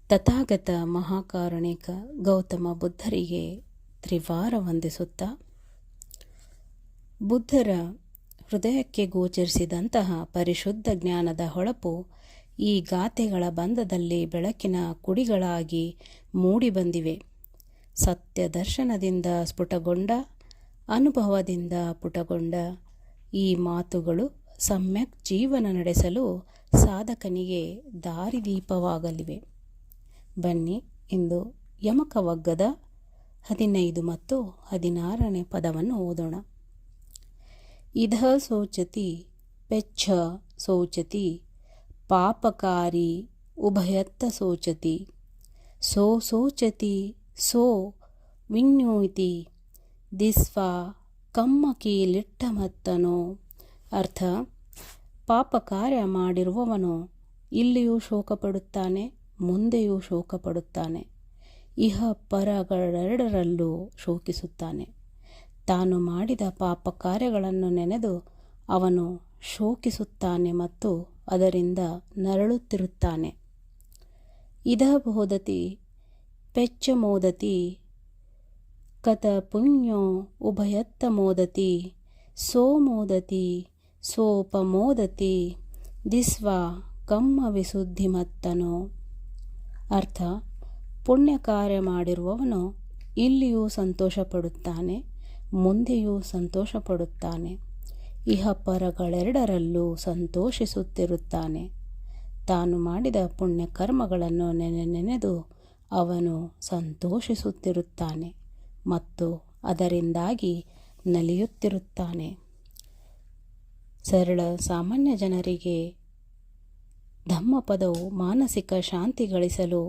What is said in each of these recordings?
ತಥಾಗತ ಮಹಾಕಾರುಣಿಕ ಗೌತಮ ಬುದ್ಧರಿಗೆ ತ್ರಿವಾರ ವಂದಿಸುತ್ತಾ, ಬುದ್ಧರ ಹೃದಯಕ್ಕೆ ಗೋಚರಿಸಿದಂತಹ ಪರಿಶುದ್ಧ ಜ್ಞಾನದ ಹೊಳಪು ಈ ಗಾಥೆಗಳ ಬಂಧದಲ್ಲಿ ಬೆಳಕಿನ ಕುಡಿಗಳಾಗಿ ಮೂಡಿಬಂದಿವೆ. ಸತ್ಯ ದರ್ಶನದಿಂದ ಸ್ಫುಟಗೊಂಡ, ಅನುಭವದಿಂದ ಪುಟಗೊಂಡ ಈ ಮಾತುಗಳು ಸಮ್ಯಕ್ ಜೀವನ ನಡೆಸಲು ಸಾಧಕನಿಗೆ ದಾರಿದೀಪವಾಗಲಿವೆ. ಬನ್ನಿ ಇಂದು ಯಮಕವಗ್ಗದ 15 ಮತ್ತು 16ನೇ ಪದವನ್ನು ಓದೋಣ. ಇಧ ಶೋಚತಿ ಪೆಚ್ಛ ಶೋಚತಿ ಪಾಪಕಾರಿ ಉಭಯತ್ತ ಶೋಚತಿ ಸೋ ಶೋಚತಿ ಸೋ ವಿಜ್ಞೂತಿ ದಿಸ್ವಾ ಕಮ್ಮಕೀಲಿಟ್ಟಮತ್ತನೋ. ಅರ್ಥ: ಪಾಪ ಕಾರ್ಯ ಮಾಡಿರುವವನು ಇಲ್ಲಿಯೂ ಶೋಕಪಡುತ್ತಾನೆ, ಮುಂದೆಯೂ ಶೋಕಪಡುತ್ತಾನೆ, ಇಹ ಪರಗಳೆರಡರಲ್ಲೂ ಶೋಕಿಸುತ್ತಾನೆ. ತಾನು ಮಾಡಿದ ಪಾಪ ಕಾರ್ಯಗಳನ್ನು ನೆನೆದು ಅವನು ಶೋಕಿಸುತ್ತಾನೆ ಮತ್ತು ಅದರಿಂದ ನರಳುತ್ತಿರುತ್ತಾನೆ. ಇದ ಬೋಧತಿ ಪೆಚ್ಚ ಮೋದತಿ ಕತ ಪುಣ್ಯೋ ಉಭಯತ್ತ ಮೋದತಿ ಸೋ ಮೋದತಿ ಸೋಪಮೋದತಿ ದಿಸ್ವಾ ಕಮ್ಮ ವಿಶುದ್ಧಿಮತ್ತನೋ. ಅರ್ಥ: ಪುಣ್ಯ ಕಾರ್ಯ ಮಾಡಿರುವವನು ಇಲ್ಲಿಯೂ ಸಂತೋಷಪಡುತ್ತಾನೆ, ಮುಂದೆಯೂ ಸಂತೋಷಪಡುತ್ತಾನೆ, ಇಹ ಪರಗಳೆರಡರಲ್ಲೂ ಸಂತೋಷಿಸುತ್ತಿರುತ್ತಾನೆ. ತಾನು ಮಾಡಿದ ಪುಣ್ಯ ಕರ್ಮಗಳನ್ನು ನೆನೆದು ಅವನು ಸಂತೋಷಿಸುತ್ತಿರುತ್ತಾನೆ ಮತ್ತು ಅದರಿಂದಾಗಿ ನಲಿಯುತ್ತಿರುತ್ತಾನೆ. ಸರಳ ಸಾಮಾನ್ಯ ಜನರಿಗೆ ಧಮ್ಮಪದವು ಮಾನಸಿಕ ಶಾಂತಿ ಗಳಿಸಲು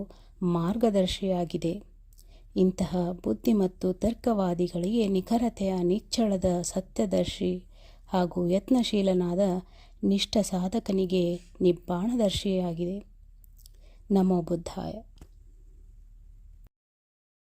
ಮಾರ್ಗದರ್ಶಿಯಾಗಿದೆ. ಇಂತಹ ಬುದ್ಧಿ ಮತ್ತು ತರ್ಕವಾದಿಗಳಿಗೆ ನಿಖರತೆಯ ನಿಚ್ಚಳದ ಸತ್ಯದರ್ಶಿ ಹಾಗೂ ಯತ್ನಶೀಲನಾದ ನಿಷ್ಠ ಸಾಧಕನಿಗೆ ನಿಬ್ಬಾಣದರ್ಶಿಯಾಗಿದೆ. ನಮೋ ಬುದ್ಧಾಯ.